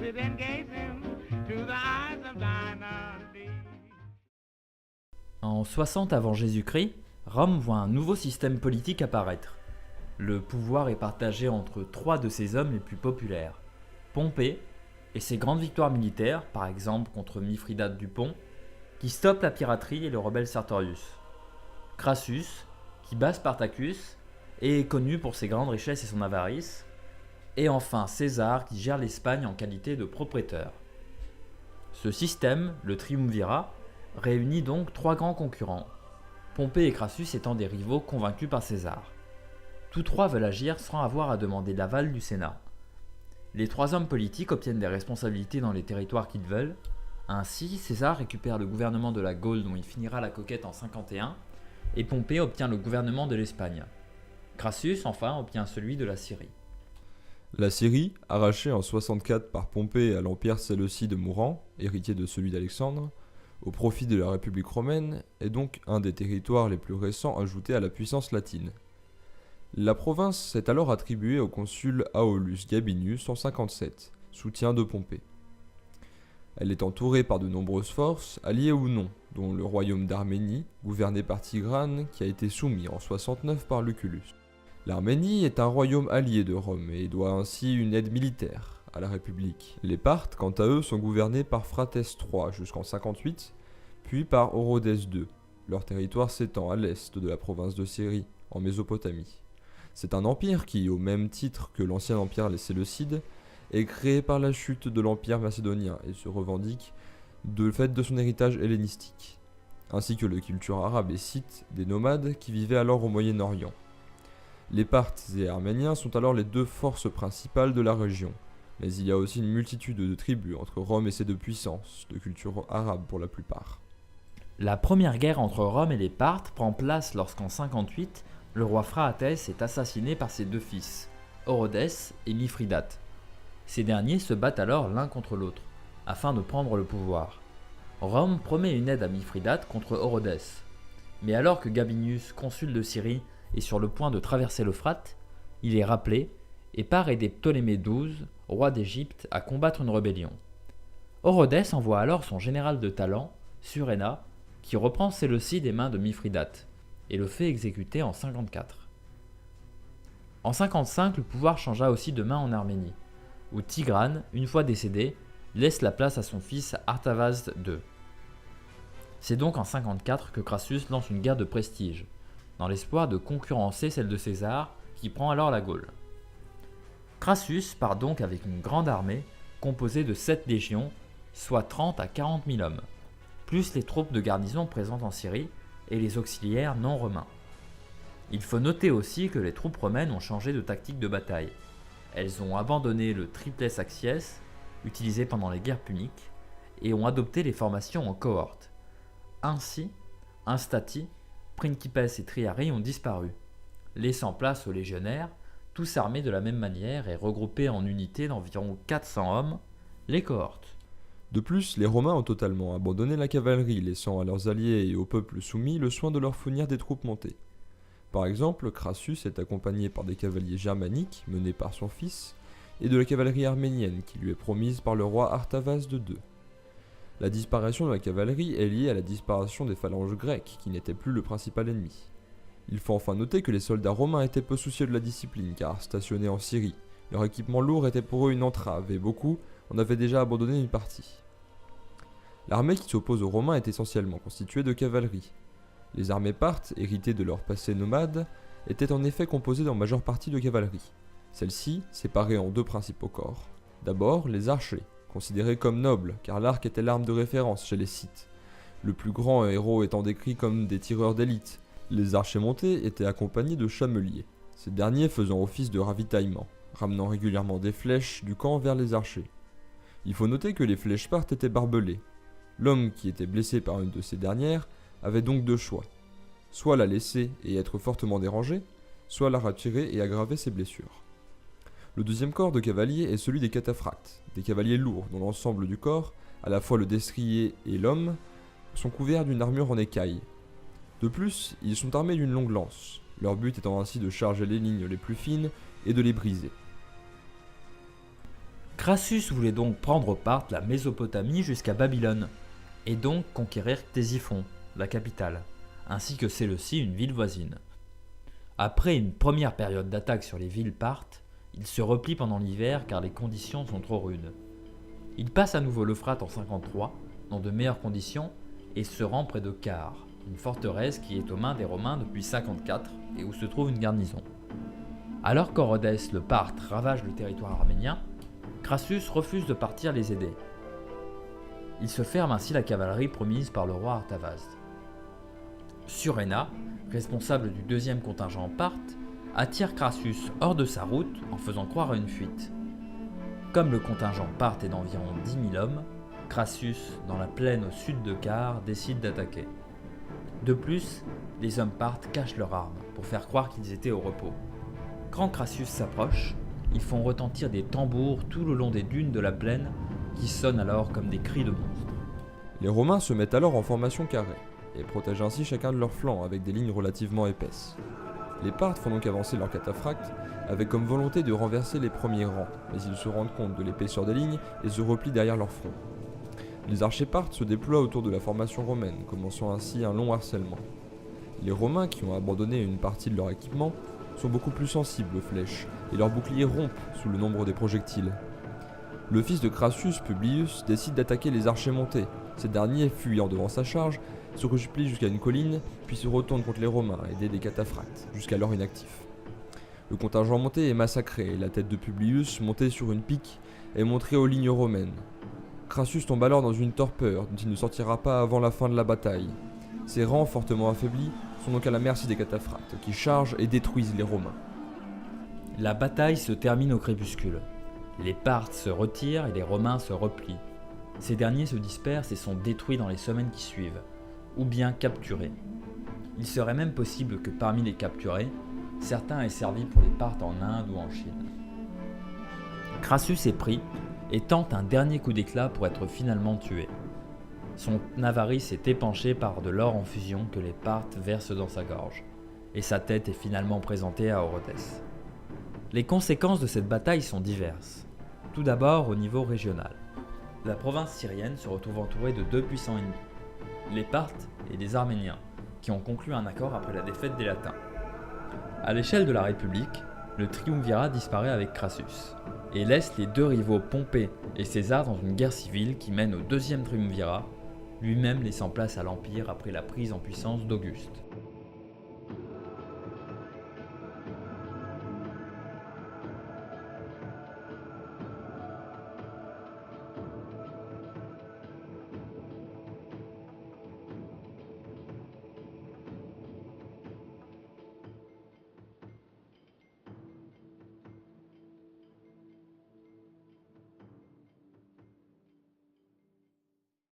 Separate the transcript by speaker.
Speaker 1: it and gazing to the eyes of dynasty.
Speaker 2: En 60 avant Jésus-Christ, Rome voit un nouveau système politique apparaître. Le pouvoir est partagé entre trois de ses hommes les plus populaires, Pompée et ses grandes victoires militaires, par exemple contre Mithridate du Pont, qui stoppe la piraterie et le rebelle Sertorius, Crassus, qui bat Spartacus et est connu pour ses grandes richesses et son avarice, et enfin César qui gère l'Espagne en qualité de propriétaire. Ce système, le triumvirat, réunit donc trois grands concurrents, Pompée et Crassus étant des rivaux convaincus par César. Tous trois veulent agir sans avoir à demander l'aval du Sénat. Les trois hommes politiques obtiennent des responsabilités dans les territoires qu'ils veulent. Ainsi, César récupère le gouvernement de la Gaule dont il finira la conquête en 51, et Pompée obtient le gouvernement de l'Espagne. Crassus, enfin, obtient celui de la Syrie.
Speaker 3: La Syrie, arrachée en 64 par Pompée à l'empire séleucide mourant, héritier de celui d'Alexandre, au profit de la République romaine, est donc un des territoires les plus récents ajoutés à la puissance latine. La province s'est alors attribuée au consul Aulus Gabinius en 57, soutien de Pompée. Elle est entourée par de nombreuses forces, alliées ou non, dont le royaume d'Arménie, gouverné par Tigrane, qui a été soumis en 69 par Lucullus. L'Arménie est un royaume allié de Rome et doit ainsi une aide militaire à la République. Les Parthes, quant à eux, sont gouvernés par Phraates III jusqu'en 58, puis par Orodes II, leur territoire s'étend à l'est de la province de Syrie, en Mésopotamie. C'est un empire qui, au même titre que l'ancien empire les Séleucides, est créé par la chute de l'empire macédonien et se revendique de fait de son héritage hellénistique, ainsi que la culture arabe et scythe des nomades qui vivaient alors au Moyen-Orient. Les Parthes et Arméniens sont alors les deux forces principales de la région, mais il y a aussi une multitude de tribus entre Rome et ces deux puissances, de culture arabe pour la plupart.
Speaker 2: La première guerre entre Rome et les Parthes prend place lorsqu'en 58, le roi Phraates est assassiné par ses deux fils, Orodes et Mithridate. Ces derniers se battent alors l'un contre l'autre, afin de prendre le pouvoir. Rome promet une aide à Mithridate contre Orodes. Mais alors que Gabinius, consul de Syrie, est sur le point de traverser l'Euphrate, il est rappelé et part aider Ptolémée XII, roi d'Égypte, à combattre une rébellion. Orodes envoie alors son général de talent, Suréna, qui reprend Séleucie des mains de Mithridate, et le fait exécuter en 54. En 55, le pouvoir changea aussi de main en Arménie, où Tigrane, une fois décédé, laisse la place à son fils Artavasde II. C'est donc en 54 que Crassus lance une guerre de prestige, dans l'espoir de concurrencer celle de César, qui prend alors la Gaule. Crassus part donc avec une grande armée, composée de 7 légions, soit 30 à 40 000 hommes, plus les troupes de garnison présentes en Syrie et les auxiliaires non romains. Il faut noter aussi que les troupes romaines ont changé de tactique de bataille. Elles ont abandonné le triplex axies, utilisé pendant les guerres puniques, et ont adopté les formations en cohortes. Ainsi, Instati, Principes et Triarii ont disparu, laissant place aux légionnaires, tous armés de la même manière et regroupés en unités d'environ 400 hommes, les cohortes.
Speaker 3: De plus, les Romains ont totalement abandonné la cavalerie, laissant à leurs alliés et au peuple soumis le soin de leur fournir des troupes montées. Par exemple, Crassus est accompagné par des cavaliers germaniques, menés par son fils, et de la cavalerie arménienne qui lui est promise par le roi Artavasde II. La disparition de la cavalerie est liée à la disparition des phalanges grecques, qui n'étaient plus le principal ennemi. Il faut enfin noter que les soldats romains étaient peu soucieux de la discipline, car stationnés en Syrie, leur équipement lourd était pour eux une entrave, et beaucoup en avaient déjà abandonné une partie. L'armée qui s'oppose aux Romains est essentiellement constituée de cavalerie. Les armées parthes, héritées de leur passé nomade, étaient en effet composées en majeure partie de cavalerie. Celle-ci, séparée en deux principaux corps. D'abord, les archers, considérés comme nobles, car l'arc était l'arme de référence chez les Scythes. Le plus grand héros étant décrit comme des tireurs d'élite. Les archers montés étaient accompagnés de chameliers, ces derniers faisant office de ravitaillement, ramenant régulièrement des flèches du camp vers les archers. Il faut noter que les flèches parthes étaient barbelées. L'homme qui était blessé par une de ces dernières avait donc deux choix, soit la laisser et être fortement dérangé, soit la retirer et aggraver ses blessures. Le deuxième corps de cavaliers est celui des cataphractes, des cavaliers lourds dont l'ensemble du corps, à la fois le destrier et l'homme, sont couverts d'une armure en écaille. De plus, ils sont armés d'une longue lance, leur but étant ainsi de charger les lignes les plus fines et de les briser.
Speaker 2: Crassus voulait donc prendre Parthe la Mésopotamie jusqu'à Babylone, et donc conquérir Ctésiphon, la capitale, ainsi que Séleucie, une ville voisine. Après une première période d'attaque sur les villes parthes, il se replie pendant l'hiver car les conditions sont trop rudes. Il passe à nouveau l'Euphrate en 53, dans de meilleures conditions, et se rend près de Car, une forteresse qui est aux mains des Romains depuis 54 et où se trouve une garnison. Alors qu'Orodès le Parthe ravage le territoire arménien, Crassus refuse de partir les aider. Il se ferme ainsi la cavalerie promise par le roi Artavasde. Suréna, responsable du deuxième contingent parthe, attire Crassus hors de sa route en faisant croire à une fuite. Comme le contingent parthe est d'environ 10 000 hommes, Crassus, dans la plaine au sud de Car, décide d'attaquer. De plus, les hommes parthes cachent leurs armes pour faire croire qu'ils étaient au repos. Quand Crassus s'approche, ils font retentir des tambours tout le long des dunes de la plaine qui sonnent alors comme des cris de monstres.
Speaker 3: Les Romains se mettent alors en formation carrée et protègent ainsi chacun de leurs flancs avec des lignes relativement épaisses. Les Parthes font donc avancer leurs cataphractes avec comme volonté de renverser les premiers rangs, mais ils se rendent compte de l'épaisseur des lignes et se replient derrière leur front. Les archers parthes se déploient autour de la formation romaine, commençant ainsi un long harcèlement. Les Romains, qui ont abandonné une partie de leur équipement, sont beaucoup plus sensibles aux flèches, et leurs boucliers rompent sous le nombre des projectiles. Le fils de Crassus, Publius, décide d'attaquer les archers montés. Ces derniers, fuyant devant sa charge, se replient jusqu'à une colline, puis se retournent contre les Romains, aidés des cataphractes, jusqu'alors inactifs. Le contingent monté est massacré, et la tête de Publius, montée sur une pique, est montrée aux lignes romaines. Crassus tombe alors dans une torpeur dont il ne sortira pas avant la fin de la bataille. Ses rangs, fortement affaiblis, sont donc à la merci des cataphractes, qui chargent et détruisent les Romains.
Speaker 2: La bataille se termine au crépuscule. Les Parthes se retirent et les Romains se replient. Ces derniers se dispersent et sont détruits dans les semaines qui suivent, ou bien capturés. Il serait même possible que parmi les capturés, certains aient servi pour les Parthes en Inde ou en Chine. Crassus est pris et tente un dernier coup d'éclat pour être finalement tué. Son avarice est épanchée par de l'or en fusion que les Parthes versent dans sa gorge, et sa tête est finalement présentée à Orodès. Les conséquences de cette bataille sont diverses. Tout d'abord au niveau régional. La province syrienne se retrouve entourée de deux puissants ennemis, les Parthes et les Arméniens, qui ont conclu un accord après la défaite des Latins. À l'échelle de la République, le triumvirat disparaît avec Crassus, et laisse les deux rivaux Pompée et César dans une guerre civile qui mène au deuxième triumvirat, lui-même laissant place à l'Empire après la prise en puissance d'Auguste.